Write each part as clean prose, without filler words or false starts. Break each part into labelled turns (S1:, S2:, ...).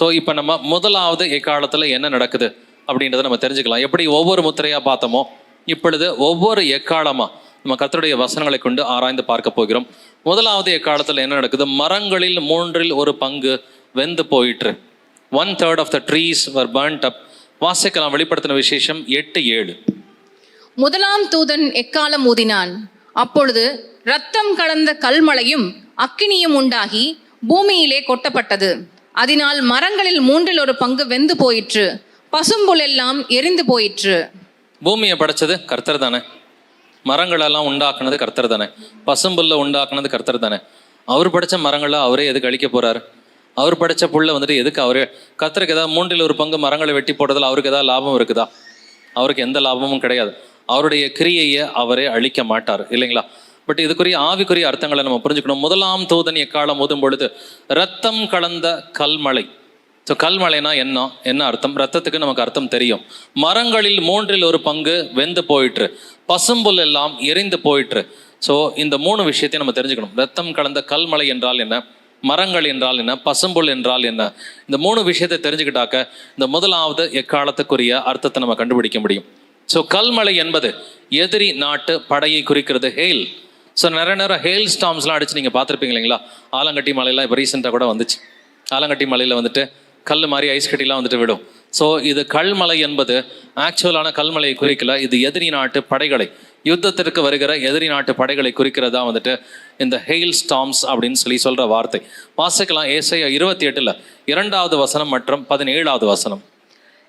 S1: So இப்போ நம்ம முதலாவது எக்காலத்தில் என்ன நடக்குது அப்படின்றத நம்ம தெரிஞ்சுக்கலாம். எப்படி ஒவ்வொரு முத்திரையாக பார்த்தோமோ இப்பொழுது ஒவ்வொரு எக்காலமாக நம்ம கர்த்தருடைய வசனங்களை கொண்டு ஆராய்ந்து பார்க்க போகிறோம். முதலாவது எக்காலத்தில் என்ன நடக்குது? மரங்களில் 1/3 வெந்து போயிற்று. 1/3 of the trees were burnt up. வாசிக்கலாம் வெளிப்படுத்தின விசேஷம் 8:7.
S2: முதலாம் தூதன் எக்காலம் ஊதினான். அப்பொழுது இரத்தம் கலந்த கல்மழையும் அக்கினியும் உண்டாகி பூமியிலே கொட்டப்பட்டது. அதனால் மரங்களில் 1/3 வெந்து போயிற்று. பசும்புல் எல்லாம் எரிந்து போயிற்று.
S1: பூமியை படைச்சது கர்த்தர் தானே, மரங்களெல்லாம் உண்டாக்குனது கர்த்தர் தானே, பசும்புல்ல உண்டாக்குனது கர்த்தர் தானே. அவர் படைச்ச மரங்களை அவரே எதுக்கு அழிக்க போறாரு? அவர் படைச்ச புல்லை வந்துட்டு எதுக்கு அவரே? கர்த்தருக்கு ஏதாவது 1/3 மரங்களை வெட்டி போடுறதுல அவருக்கு ஏதாவது லாபம் இருக்குதா? அவருக்கு எந்த லாபமும் கிடையாது. அவருடைய கிரியையை அவரே அழிக்க மாட்டார், இல்லைங்களா? பட் இதுக்குரிய ஆவிக்குரிய அர்த்தங்களை நம்ம புரிஞ்சுக்கணும். முதலாம் தூதன் எக்காலம் ஊதும் பொழுது ரத்தம் கலந்த கல்மழை. ஸோ கல்மழைனா என்ன அர்த்தம்? ரத்தத்துக்கு நமக்கு அர்த்தம் தெரியும். மரங்களில் 1/3 வெந்து போயிற்று, பசும்புல் எல்லாம் எரிந்து போயிற்று. ஸோ இந்த 3 விஷயத்தையும் நம்ம தெரிஞ்சுக்கணும். ரத்தம் கலந்த கல்மழை என்றால் என்ன, மரங்கள் என்றால் என்ன, பசும்புல் என்றால் என்ன? இந்த 3 விஷயத்தை தெரிஞ்சுக்கிட்டாக்க இந்த முதலாவது எக்காலத்துக்குரிய அர்த்தத்தை நம்ம கண்டுபிடிக்க முடியும். ஸோ கல்மழை என்பது எதிரி நாட்டு படையை குறிக்கிறது. ஹெயில். ஸோ நிறைய நேரம் ஹெயில் ஸ்டாம்ஸ்லாம் அடிச்சு நீங்கள் பார்த்துருப்பீங்க இல்லைங்களா? ஆலங்கட்டி மலையெல்லாம் இப்போ ரீசெண்டாக கூட வந்துச்சு. ஆலங்கட்டி மலையில் வந்துட்டு கல் மாதிரி ஐஸ் கட்டிலாம் வந்துட்டு விடும். ஸோ இது கல்மழை என்பது ஆக்சுவலான கல்மழையை குறிக்கல. இது எதிரி நாட்டு படைகளை, யுத்தத்திற்கு வருகிற எதிரி நாட்டு படைகளை குறிக்கிறதா வந்துட்டு இந்த ஹெயில் ஸ்டாம்ஸ் அப்படின்னு சொல்ற வார்த்தை. வாசிக்கலாம் ஏசாயா 28 2வது வசனம் மற்றும் 17வது வசனம்.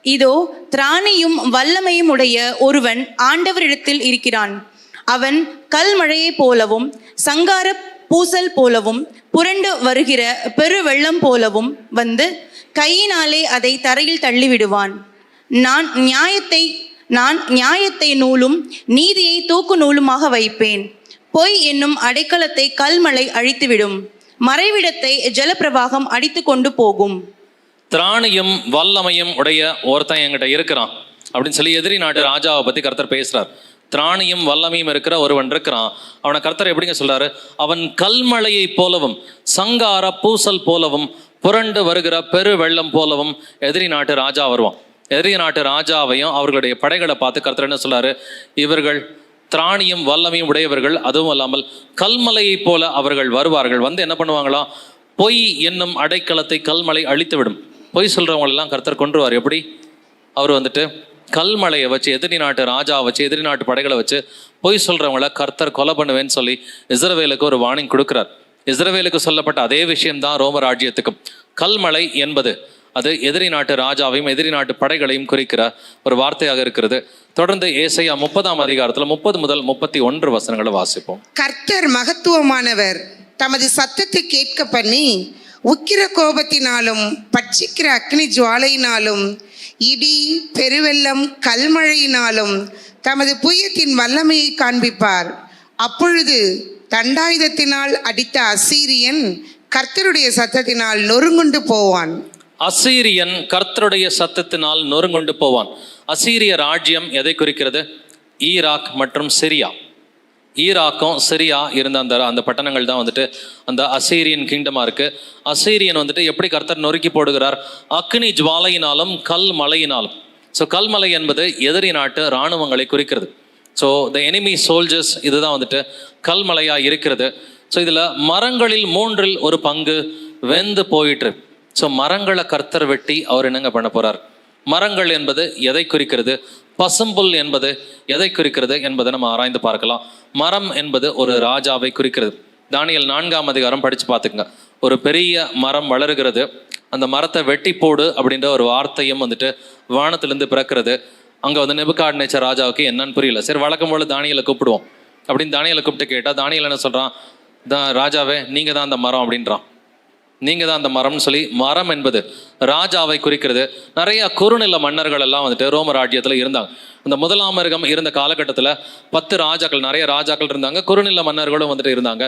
S3: இதோ திராணியும் வல்லமையும் உடைய ஒருவன் ஆண்டவரிடத்தில் இருக்கிறான். அவன் கல்மழையை போலவும் சங்கார பூசல் போலவும் புரண்டு வருகிற பெரு வெள்ளம் போலவும் வந்து கையினாலே அதை தரையில் தள்ளிவிடுவான். நான் நியாயத்தை நூலும் நீதியை தூக்கு நூலுமாக வைப்பேன். பொய் என்னும் அடைக்கலத்தை கல்மழை அழித்துவிடும். மறைவிடத்தை ஜலப்பிரவாகம் அடித்து கொண்டு போகும்.
S1: திராணியும் வல்லமையும் உடைய ஒருத்தன் என்கிட்ட இருக்கிறான் அப்படின்னு சொல்லி எதிரி நாட்டு ராஜாவை பத்தி கர்த்தர் பேசுறார். திராணியும் வல்லமையும் இருக்கிற ஒருவன் இருக்கிறான். அவனை கர்த்தர் எப்படிங்க சொல்றாரு? அவன் கல்மழையை போலவும் சங்கார பூசல் போலவும் புரண்டு வருகிற பெரு வெள்ளம் போலவும் எதிரி நாட்டு ராஜா வருவான். எதிரி நாட்டு ராஜாவையும் அவர்களுடைய படைகளை பார்த்து கர்த்தர் என்ன சொல்றாரு? இவர்கள் திராணியும் வல்லமையும் உடையவர்கள், அதுவும் இல்லாமல் கல்மலையை போல அவர்கள் வருவார்கள். வந்து என்ன பண்ணுவாங்களாம்? பொய் என்னும் அடைக்கலத்தை கல்மலை அழித்து விடும். பொய் சொல்றவங்களெல்லாம் கர்த்தர் கொன்றுவார். எப்படி? அவர் வந்துட்டு கல்மலையை வச்சு, எதிரி நாட்டு ராஜாவை வச்சு, எதிரி நாட்டு படைகளை வச்சு பொய் சொல்றவங்கள கர்த்தர் கொலை பண்ணுவேன்னு சொல்லி இஸ்ரவேலுக்கு ஒரு வார்னிங் கொடுக்கிறார். இஸ்ரவேலுக்கு சொல்லப்பட்ட அதே விஷயம்தான் ரோம ராஜ்யத்துக்கும். கல்மலை என்பது அது எதிரி நாட்டு ராஜாவையும் எதிரி நாட்டு படைகளையும் குறிக்கிற ஒரு வார்த்தையாக இருக்கிறது. தொடர்ந்து ஏசாயா 30ஆம் அதிகாரத்துல 30 முதல் 31 வசனங்களை வாசிப்போம்.
S4: கர்த்தர் மகத்துவமானவர், தமது சத்தத்தை கேட்க பண்ணி உக்கிர கோபத்தினாலும் பட்சிக்கிற அக்னி ஜுவாலையினாலும் இடி பெருவெள்ளம் கல்மழையினாலும் தமது புயத்தின் வல்லமையை காண்பிப்பார். அப்பொழுது தண்டாயுதத்தினால் அடித்த அசீரியன் கர்த்தருடைய சத்தத்தினால் நொறுங்குண்டு போவான்.
S1: அசீரியன் கர்த்தருடைய சத்தத்தினால் நொறுங்குண்டு போவான். அசீரிய ராஜ்யம் எதை குறிக்கிறது? ஈராக் மற்றும் சிரியா. ஈராக்கும் சிரியா இருந்த அந்த பட்டணங்கள் தான் வந்துட்டு அந்த அசீரியன் கிங்டமா இருக்கு. அசீரியன் வந்துட்டு எப்படி கர்த்தர் நொறுக்கி போடுகிறார்? அக்னி ஜுவாலையினாலும் கல் மலையினாலும். ஸோ கல்மலை என்பது எதிரி நாட்டு இராணுவங்களை குறிக்கிறது. ஸோ த எனிமி சோல்ஜர்ஸ், இதுதான் வந்துட்டு கல்மலையா இருக்கிறது. ஸோ இதுல மரங்களில் 1/3 வெந்து போயிற்று. ஸோ மரங்களை கர்த்தர் வெட்டி அவர் என்னங்க பண்ண போறார்? மரங்கள் என்பது எதை குறிக்கிறது? பசும்புல் என்பது எதை குறிக்கிறது என்பதை நம்ம ஆராய்ந்து பார்க்கலாம். மரம் என்பது ஒரு ராஜாவை குறிக்கிறது. தானியேல் 4ஆம் அதிகாரம் படிச்சு பார்த்துக்குங்க. ஒரு பெரிய மரம் வளருகிறது. அந்த மரத்தை வெட்டி போடு அப்படின்ற ஒரு வார்த்தையும் வந்துட்டு வானத்திலிருந்து பிறக்கிறது. அங்கே வந்து நேபுகாத்நேச்சர் ராஜாவுக்கு என்னன்னு புரியல. சரி, வழக்கம் போல தானியேலை கூப்பிடுவோம் அப்படின்னு தானியேலை கூப்பிட்டு கேட்டால் தானியேல் என்ன சொல்கிறான்? ராஜாவே, நீங்கள் தான் அந்த மரம் அப்படின்றான். நீங்கள் தான் அந்த மரம்னு சொல்லி, மரம் என்பது ராஜாவை குறிக்கிறது. நிறைய குறுநில மன்னர்கள் எல்லாம் வந்துட்டு ரோம ராஜ்யத்தில் இருந்தாங்க. இந்த முதலாம் மிருகம் இருந்த காலகட்டத்தில் 10 ராஜாக்கள், நிறைய ராஜாக்கள் இருந்தாங்க. குறுநில மன்னர்களும் வந்துட்டு இருந்தாங்க.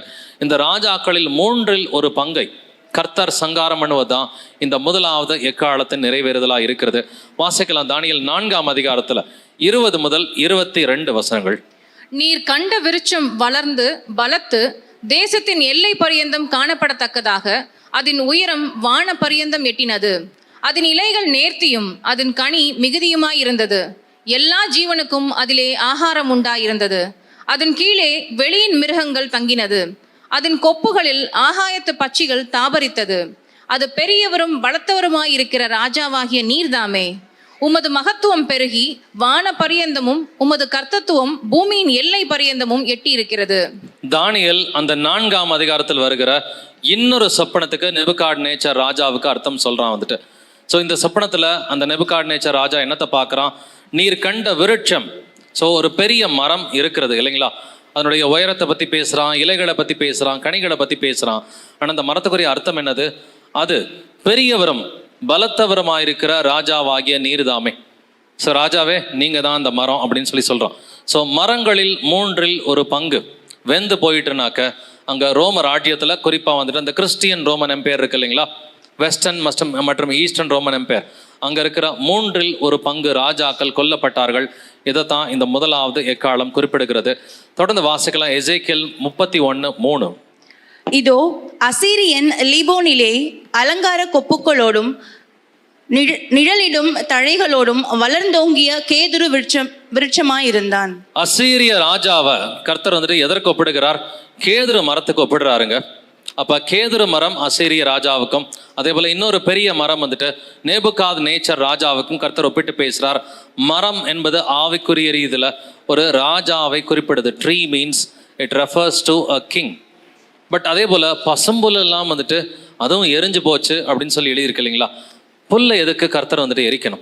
S1: இந்த ராஜாக்களில் 1/3 கர்த்தர் சங்காரம் பண்ணுவதுதான் இந்த முதலாவது எக்காலத்தின் நிறைவேறுதலாக இருக்கிறது. வாசிக்கலாம் தானியேல் 4ஆம் அதிகாரத்தில் 20 முதல் 22 வசனங்கள்.
S2: நீர் கண்ட விருட்சம் வளர்ந்து பலத்து தேசத்தின் எல்லை பரியந்தம் காணப்படத்தக்கதாக அதன் உயரம் வான பரியந்தம் எட்டினது. அதன் இலைகள் நேர்த்தியும் அதன் கனி மிகுதியுமாயிருந்தது. எல்லா ஜீவனுக்கும் அதிலே ஆகாரம் உண்டாயிருந்தது. அதன் கீழே வெளியின் மிருகங்கள் தங்கினது. அதன் கொப்புகளில் ஆகாயத்து பட்சிகள் தாபரித்தது. அது பெரியவரும் பலத்தவருமாயிருக்கிற ராஜாவாகிய நீர்தாமே. உமது மகத்துவம் பெருகி வான பரியந்தமும் உமது கர்த்தத்துவம் பூமியின் எல்லை பரியந்தமும் எட்டியிருக்கிறது.
S1: தானியேல் அந்த 4ஆம் அதிகாரத்தில் வருகிற இன்னொரு சொப்பனத்துக்கு நெபுகாத்நேச்சர் ராஜாவுக்கு அர்த்தம் சொல்றான் வந்துட்டு. ஸோ இந்த சொப்பனத்துல அந்த நெபுகாத்நேச்சர் ராஜா என்னத்தை பார்க்கறான்? நீர் கண்ட விருட்சம், ஸோ ஒரு பெரிய மரம் இருக்கிறது இல்லைங்களா? அதனுடைய உயரத்தை பற்றி பேசுகிறான், இலைகளை பற்றி பேசுகிறான், கனிகளை பற்றி பேசுகிறான். ஆனால் அந்த மரத்துக்குரிய அர்த்தம் என்னது? அது பெரியவரும் பலத்தவருமாயிருக்கிற ராஜாவாகிய நீர்தாமே. ஸோ ராஜாவே நீங்கள் தான் அந்த மரம் அப்படின்னு சொல்கிறான். ஸோ மரங்களில் 3இல் ஒரு பங்கு வெந்து போயிட்டுனாக்க அங்கே ரோம ராஜ்யத்தில் குறிப்பாக வந்துட்டு அந்த கிறிஸ்டியன் ரோமன் எம்பையர் இருக்கு இல்லைங்களா? வெஸ்டர்ன் மற்றும் ஈஸ்டர்ன் ரோமன் எம்பையர், அங்கே இருக்கிற 3இல் ஒரு பங்கு ராஜாக்கள் கொல்லப்பட்டார்கள். இதைத்தான் இந்த முதலாவது எக்காலம் குறிப்பிடுகிறது. தொடர்ந்து வாசிக்கலாம். எசேக்கியேல் 31:3.
S3: இதோ அசீரியன் லீபோனிலே அலங்கார கொப்புக்களோடும் நிழலிடும் தழைகளோடும் வளர்ந்தோங்கிய கேதுரு விருட்சமாயிருந்தான்.
S1: அசீரிய ராஜாவை கர்த்தர் வந்துட்டு எதற்கு ஒப்பிடுகிறார்? கேதுரு மரத்துக்கு ஒப்பிடுறாருங்க. அப்ப கேதுரு மரம் அசீரிய ராஜாவுக்கும், அதே போல இன்னொரு பெரிய மரம் வந்துட்டு நேபுகாத்நேச்சர் ராஜாவுக்கும் கர்த்தர் ஒப்பிட்டு பேசுறார். மரம் என்பது ஆவிக்குரிய ரீதியில ஒரு ராஜாவை குறிப்பிடுது. Tree means it refers to a king. But அதே போல பசும்புல் எல்லாம் வந்துட்டு அதுவும் எரிஞ்சு போச்சு அப்படின்னு சொல்லி எழுதியிருக்கு இல்லைங்களா? புல்லை எதுக்கு கர்த்தர் வந்துட்டு எரிக்கணும்?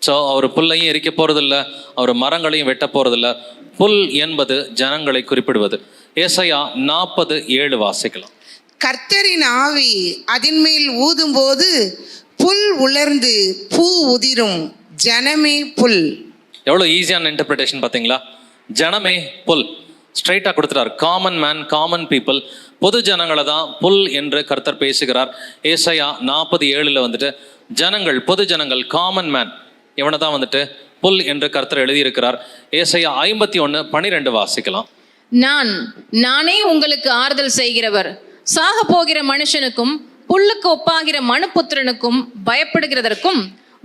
S1: ஸோ அவர் புல்லையும் எரிக்க போறதில்ல, அவர் மரங்களையும் வெட்ட போறதில்ல. புல் என்பது ஜனங்களை குறிப்பிடுவது. ஏசாயா 40:7 வாசிக்கலாம்.
S4: கர்த்தரின் ஆவி அதன் மேல் ஊதும்போது புல் உலர்ந்து பூ உதிரும், ஜனமே புல்.
S1: எவ்வளோ ஈஸியான இன்டர்பிரிட்டேஷன் பார்த்தீங்களா? ஜனமே புல், ஸ்ட்ரைட்டாக கொடுத்துட்டார். காமன் மேன், காமன் பீப்புள், பொது ஜனங்களை தான் புல் என்று கர்த்தர் பேசுகிறார். ஏசாயா 40:7 வந்துட்டு ஜனங்கள், பொது ஜனங்கள், காமன் மேன், இவனை தான் வந்துட்டு புல் என்று கர்த்தர் எழுதியிருக்கிறார். ஏசாயா 51:12 வாசிக்கலாம்.
S2: நானே உங்களுக்கு ஆறுதல் செய்கிறவர், சாக போகிற மனுஷனுக்கும் புல்லுக்கு ஒப்பாகிற மனுபுத்திரனுக்கும் பயப்படுகிறதற்கும்,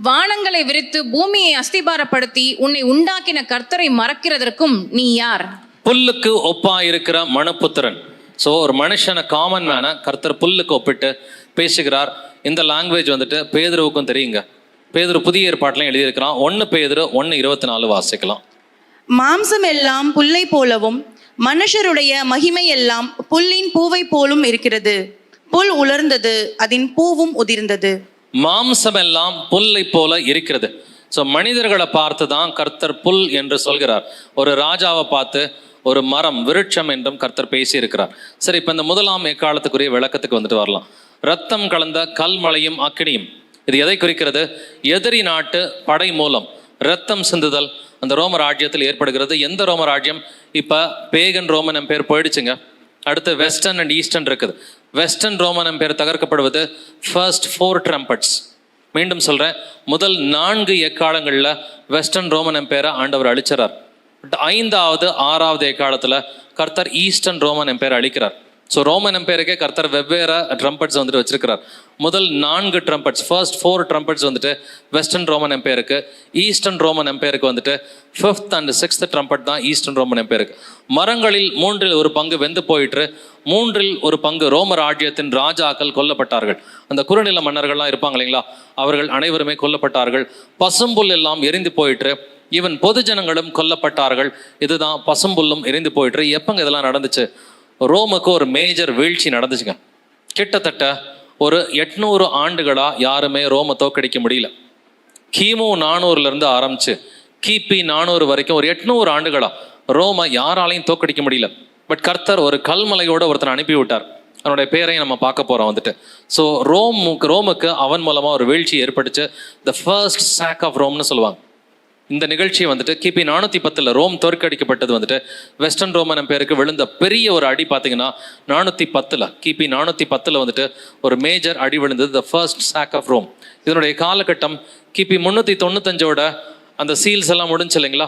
S2: வானங்களை விரித்து பூமியை அஸ்திபாரப்படுத்தி உன்னை உண்டாக்கின கர்த்தரை மறக்கிறதற்கும் நீ யார்?
S1: புல்லுக்கு ஒப்பா இருக்கிற மனுபுத்திரன். ஸோ ஒரு மனுஷனை, காமன் மேனை கர்த்தர் புல்லுக்கு ஒப்பிட்டு பேசுகிறார். இந்த லாங்குவேஜ் வந்துட்டு பேதுருவுக்கும் தெரியுங்க. பேதுரு புதிய ஏற்பாட்டிலையும் எழுதியிருக்கிறான். 1 பேதுரு 1:24 வாசிக்கலாம்.
S3: மாம்சம் எல்லாம் புல்லை போலவும் மனுஷருடைய மகிமை எல்லாம் புல்லின் பூவை போலும் இருக்கிறது. புல் உலர்ந்தது, அதன் பூவும் உதிர்ந்தது.
S1: மாம்சம் எல்லாம் புல்லை போல இருக்கிறது. ஸோ மனிதர்களை பார்த்து தான் கர்த்தர் புல் என்று சொல்கிறார். ஒரு ராஜாவை பார்த்து ஒரு மரம், விருட்சம் என்றும் கர்த்தர் பேசி இருக்கிறார். சரி, இப்போ இந்த முதலாம் எக்காலத்துக்குரிய விளக்கத்துக்கு வந்துட்டு வரலாம். ரத்தம் கலந்த கல்மழையும் அக்கினியும், இது எதை குறிக்கிறது? எதிரி நாட்டு படை மூலம் ரத்தம் சிந்துதல் அந்த ரோம ராஜ்யத்தில் ஏற்படுகிறது. எந்த ரோம ராஜ்யம்? இப்போ பேகன் ரோமன் எம்பையர் போயிடுச்சுங்க. அடுத்து வெஸ்டர்ன் அண்ட் ஈஸ்டர்ன் இருக்குது. வெஸ்டர்ன் ரோமன் எம்பையர் தகர்க்கப்படுவது ஃபர்ஸ்ட் 4 ட்ரம்பட்ஸ். மீண்டும் சொல்கிறேன், முதல் 4 எக்காலங்களில் வெஸ்டர்ன் ரோமன் எம்பையரை ஆண்டவர் அழிச்சார். பட் 5வது 6வது எக்காலத்தில் கர்த்தர் ஈஸ்டர்ன் ரோமன் எம்பையர் அழிக்கிறார். ஸோ ரோமன் எம்பையருக்கே கர்த்தர் வெவ்வேறு ட்ரம்பட்ஸ் வந்துட்டு வச்சிருக்கிறார். முதல் 4 ட்ரம்பட்ஸ், ஃபர்ஸ்ட் 4 ட்ரம்பட்ஸ் வந்துட்டு வெஸ்டர்ன் ரோமன் எம்பையருக்கு. ஈஸ்டர்ன் ரோமன் எம்பையருக்கு வந்துட்டு 5th and 6th ட்ரம்பட் தான் ஈஸ்டர்ன் ரோமன் எம்பையருக்கு. மரங்களில் 3இல் ஒரு பங்கு வெந்து போயிட்டு 3இல் ஒரு பங்கு ரோம ராஜ்யத்தின் ராஜாக்கள் கொல்லப்பட்டார்கள். அந்த குறுநில மன்னர்கள்லாம் இருப்பாங்க இல்லைங்களா, அவர்கள் அனைவருமே கொல்லப்பட்டார்கள். பசும்புல் எல்லாம் எரிந்து போயிட்டு ஈவன் பொது ஜனங்களும் கொல்லப்பட்டார்கள். இதுதான் பசும்புல்லும் எரிந்து போயிட்டு. எப்பங்க இதெல்லாம் நடந்துச்சு? ரோமுக்கு ஒரு மேஜர் வீழ்ச்சி நடந்துச்சுங்க. கிட்டத்தட்ட ஒரு 800 ஆண்டுகளா யாருமே ரோமை தோக்கடிக்க முடியல. கிமு 400 ஆரம்பிச்சு கிபி 400 வரைக்கும் ஒரு 800 ஆண்டுகளா ரோமை யாராலையும் தோக்கடிக்க முடியல. பட் கர்த்தர் ஒரு கல்மலையோட ஒருத்தனை அனுப்பி விட்டார். அவனுடைய பேரையும் நம்ம பார்க்க போறோம் வந்துட்டு. ஸோ ரோமுக்கு அவன் மூலமா ஒரு வீழ்ச்சி ஏற்பட்டுச்சு. த ஃபர்ஸ்ட் சாக் ஆஃப் ரோம்னு சொல்லுவாங்க. இந்த நிகழ்ச்சி வந்துட்டு கிபி 410 ரோம் தோற்கடிக்கப்பட்டது வந்துட்டு வெஸ்டர்ன் ரோமன் எம்பையருக்கு விழுந்த பெரிய ஒரு அடி. பார்த்தீங்கன்னா 410 கிபி 410 வந்துட்டு ஒரு மேஜர் அடி விழுந்தது, the first sack of Rome. இதனுடைய காலகட்டம் கிபி 395 அந்த சீல்ஸ் எல்லாம் முடிஞ்சு இல்லைங்களா,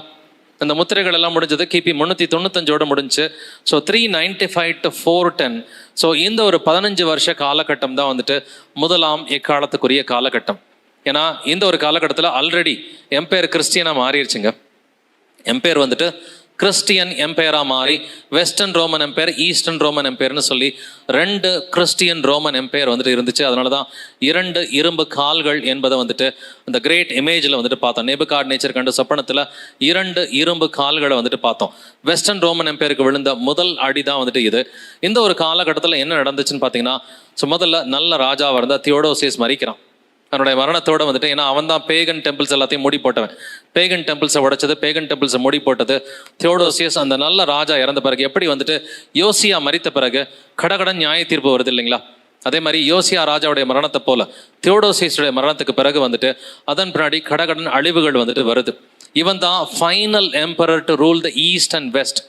S1: அந்த முத்திரைகள் எல்லாம் முடிஞ்சது கிபி 395 முடிஞ்சு. So 395 to 410. ஸோ இந்த ஒரு 15 வருஷ காலகட்டம் தான் வந்துட்டு முதலாம் எக்காலத்துக்குரிய காலகட்டம். ஏன்னா இந்த ஒரு காலகட்டத்தில் ஆல்ரெடி எம்பையர் கிறிஸ்டியனாக மாறிடுச்சுங்க. எம்பையர் வந்துட்டு கிறிஸ்டியன் எம்பையராக மாறி western Roman empire, eastern Roman எம்பையர்னு சொல்லி 2 கிறிஸ்டியன் ரோமன் எம்பையர் வந்துட்டு இருந்துச்சு. அதனால தான் 2 இரும்பு கால்கள் என்பதை வந்துட்டு அந்த கிரேட் இமேஜில் வந்துட்டு பார்த்தோம். நேபுகாட்நேச்சர் கண்டு சொப்பனத்தில் 2 இரும்பு கால்களை வந்துட்டு பார்த்தோம். வெஸ்டர்ன் ரோமன் எம்பையருக்கு விழுந்த முதல் அடி தான் வந்துட்டு இது. இந்த ஒரு காலகட்டத்தில் என்ன நடந்துச்சுன்னு பார்த்தீங்கன்னா, முதல்ல நல்ல ராஜாவாக இருந்தால் தியோடோசியஸ் மரிக்கிறான். அவனுடைய மரணத்தோடு வந்துட்டு, ஏன்னா அவன் தான் பேகன் டெம்பிள்ஸ் எல்லாத்தையும் மூடி போட்டவன். பேகன் டெம்பிள்ஸை உடைச்சது, பேகன் டெம்பிள்ஸை மூடி போட்டது தியோடோசியஸ். அந்த நல்ல ராஜா இறந்த பிறகு எப்படி வந்துட்டு யோசியா மரித்த பிறகு கடகடன் நியாய தீர்ப்பு வருது இல்லைங்களா, அதே மாதிரி யோசியா ராஜாவுடைய மரணத்தை போல தியோடோசியஸுடைய மரணத்துக்கு பிறகு வந்துட்டு அதன் பின்னாடி கடகடன் அழிவுகள் வந்துட்டு வருது. இவன் தான் final emperor to rule the east and west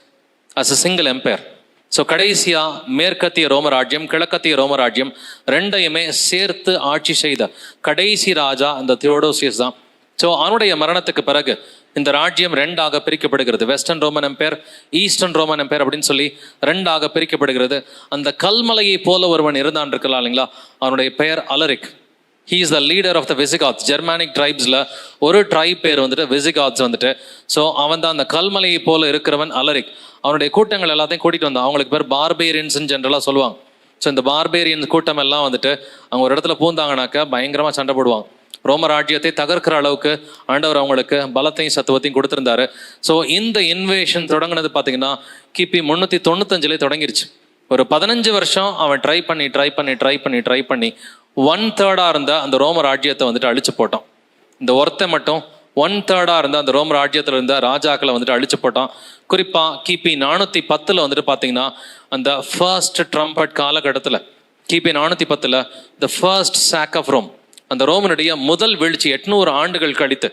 S1: as a single empire. So கடைசியாக மேற்கத்திய ரோமராஜ்யம், கிழக்கத்திய ரோமராஜ்யம் ரெண்டையுமே சேர்த்து ஆட்சி செய்த கடைசி ராஜா அந்த தியோடோசியஸ் தான். ஸோ அவனுடைய மரணத்துக்கு பிறகு இந்த ராஜ்யம் 2ஆக பிரிக்கப்படுகிறது. Western Roman empire, eastern Roman empire அப்படின்னு சொல்லி 2ஆக பிரிக்கப்படுகிறது. அந்த கல்மலையை போல ஒருவன் இருந்தான் இருக்கலாம் இல்லைங்களா, அவனுடைய பெயர் Alaric. He is the leader of the Visigoths. Germanic ட்ரைப்ஸில் ஒரு ட்ரைப் பேர் வந்துட்டு விசிகாத்ஸ் வந்துட்டு. ஸோ அவன் தான் அந்த கல்மலையை போல இருக்கிறவன் அலரிக். அவனுடைய கூட்டங்கள் எல்லாத்தையும் கூட்டிகிட்டு வந்தான். அவங்களுக்கு பேர் பார்பேரியன்ஸ்ன்னு ஜென்ரலாக சொல்லுவாங்க. ஸோ இந்த பார்பேரியன்ஸ் கூட்டம் எல்லாம் வந்துட்டு அவங்க ஒரு இடத்துல பூந்தாங்கனாக்கா பயங்கரமாக சண்டை போடுவாங்க. ரோம ராஜ்யத்தை தகர்க்கிற அளவுக்கு ஆண்டவர் அவங்களுக்கு பலத்தையும் சத்துவத்தையும் கொடுத்துருந்தாரு. ஸோ இந்த இன்வேஷன் தொடங்கினது பார்த்தீங்கன்னா கிபி 395 தொடங்கிருச்சு. ஒரு 15 வருஷம் அவன் ட்ரை பண்ணி 1/3 இருந்த அந்த ரோம ராஜ்யத்தை வந்துட்டு அழிச்சு போட்டான். இந்த ஒருத்தை மட்டும் 1/3 இருந்த அந்த ரோம ராஜ்யத்தில் இருந்த ராஜாக்களை வந்துட்டு அழிச்சு போட்டான். குறிப்பாக கிபி 410 வந்துட்டு பார்த்தீங்கன்னா அந்த ஃபர்ஸ்ட் ட்ரம்பட் காலகட்டத்தில் கிபி 410 the first sack of Rome, அந்த ரோமனுடைய முதல் வீழ்ச்சி 800 ஆண்டுகள் கழித்து,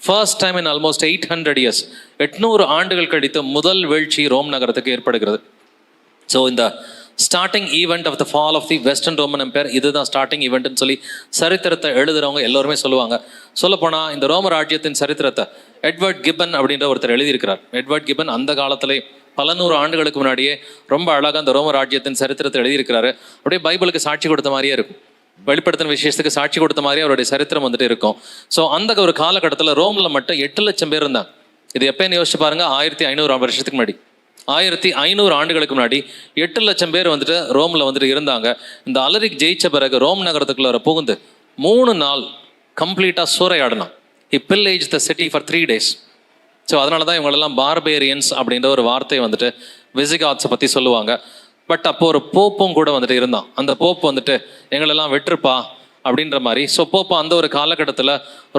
S1: first time in almost 800 years, 800 ஆண்டுகள் கழித்து முதல் வீழ்ச்சி ரோம் நகரத்துக்கு ஏற்படுகிறது. ஸோ இந்த starting event of the fall of the western Roman empire, இதுதான் ஸ்டார்டிங் ஈவெண்ட்னு சொல்லி சரித்திரத்தை எழுதுறவங்க எல்லோருமே சொல்லுவாங்க. சொல்லப்போனால் இந்த ரோம ராஜ்யத்தின் சரித்திரத்தை எட்வர்ட் கிப்பன் அப்படின்ற ஒருத்தர் எழுதியிருக்கிறார். எட்வர்ட் கிப்பன் அந்த காலத்திலே பல 100 ஆண்டுகளுக்கு முன்னாடியே ரொம்ப அழகாக அந்த ரோம ராஜ்யத்தின் சரித்திரத்தை எழுதியிருக்கிறாரு. அப்படியே பைபிளுக்கு சாட்சி கொடுத்த மாதிரியே இருக்கும், வெளிப்படுத்தின விசேஷத்துக்கு சாட்சி கொடுத்த மாதிரியே அவருடைய சரித்திரம் வந்துட்டு இருக்கும். ஸோ அந்த ஒரு காலகட்டத்தில் ரோமில் மட்டும் 8 லட்சம் பேர் இருந்தாங்க. இது எப்போன்னு யோசிச்சு பாருங்க, 1500 வருஷத்துக்கு முன்னாடி, 1500 ஆண்டுகளுக்கு முன்னாடி 8 லட்சம் பேர் வந்துட்டு ரோமில் வந்துட்டு இருந்தாங்க. இந்த அலரிக் ஜெயிச்ச பிறகு ரோம் நகரத்துக்குள்ள புகுந்து 3 நாள் கம்ப்ளீட்டாக சூறையாடினான். He pillage the city for 3 days. ஸோ அதனால தான் இவங்களெல்லாம் பார்பேரியன்ஸ் அப்படின்ற ஒரு வார்த்தையை வந்துட்டு விசிகாத்ஸை பற்றி சொல்லுவாங்க. பட் அப்போ ஒரு போப்பும் கூட வந்துட்டு இருந்தான். அந்த போப் வந்துட்டு எங்களெல்லாம் வெற்றுப்பா அப்படின்ற மாதிரி. ஸோ போப்பு அந்த ஒரு காலகட்டத்தில்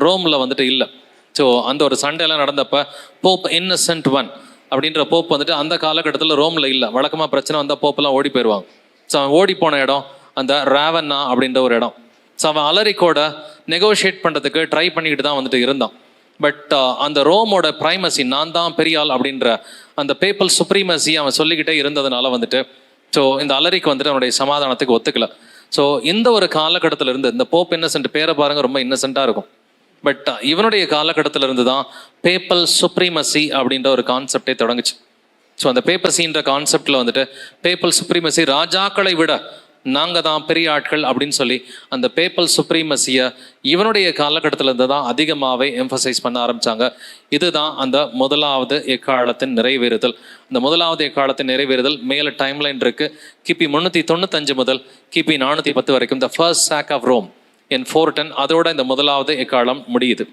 S1: ரோமில் வந்துட்டு இல்லை. ஸோ அந்த ஒரு சண்டையெல்லாம் நடந்தப்போ போப் இன்னசென்ட் 1 அப்படின்ற போப் வந்துட்டு அந்த காலகட்டத்தில் ரோமில் இல்லை. வழக்கமாக பிரச்சனை வந்தால் போப்பெல்லாம் ஓடி போயிடுவாங்க. ஸோ அவன் ஓடி போன இடம் அந்த ராவன்னா அப்படின்ற ஒரு இடம். ஸோ அவன் அலரிக்கோட நெகோஷியேட் பண்ணுறதுக்கு ட்ரை பண்ணிக்கிட்டு தான் வந்துட்டு இருந்தான். பட் அந்த ரோமோட ப்ரைமசி, நான் தான் பெரிய ஆள் அப்படின்ற அந்த பேப்பல் சுப்ரீமசி அவன் சொல்லிக்கிட்டே இருந்ததுனால வந்துட்டு ஸோ இந்த அலரிக்கு வந்துட்டு அவனுடைய சமாதானத்துக்கு ஒத்துக்கல. ஸோ இந்த ஒரு காலகட்டத்தில் இருந்து இந்த போப் இன்னசென்ட் பேரை பாருங்க, ரொம்ப இன்னசென்ட்டாக இருக்கும். பட் இவனுடைய காலகட்டத்தில் இருந்து தான் பேப்பல் சுப்ரீமசி அப்படின்ற ஒரு கான்செப்டே தொடங்குச்சு. ஸோ அந்த பேப்பசின்ற கான்செப்டில் வந்துட்டு பேப்பல் சுப்ரீமசி, ராஜாக்களை விட நாங்கள் தான் பெரிய ஆட்கள் அப்படின்னு சொல்லி அந்த பேப்பல் சுப்ரீமசியை இவனுடைய காலகட்டத்தில் இருந்து தான் அதிகமாகவே எம்பசைஸ் பண்ண ஆரம்பித்தாங்க. இதுதான் அந்த முதலாவது எக்காலத்தின் நிறைவேறுதல். அந்த முதலாவது எக்காலத்தின் நிறைவேறுதல் மேலே டைம்லைன் இருக்குது. கிபி 395 முதல் கிபி 410 வரைக்கும் the first sack of Rome in 410. அதோட இந்த முதலாவது எக்காலம் முடியுது.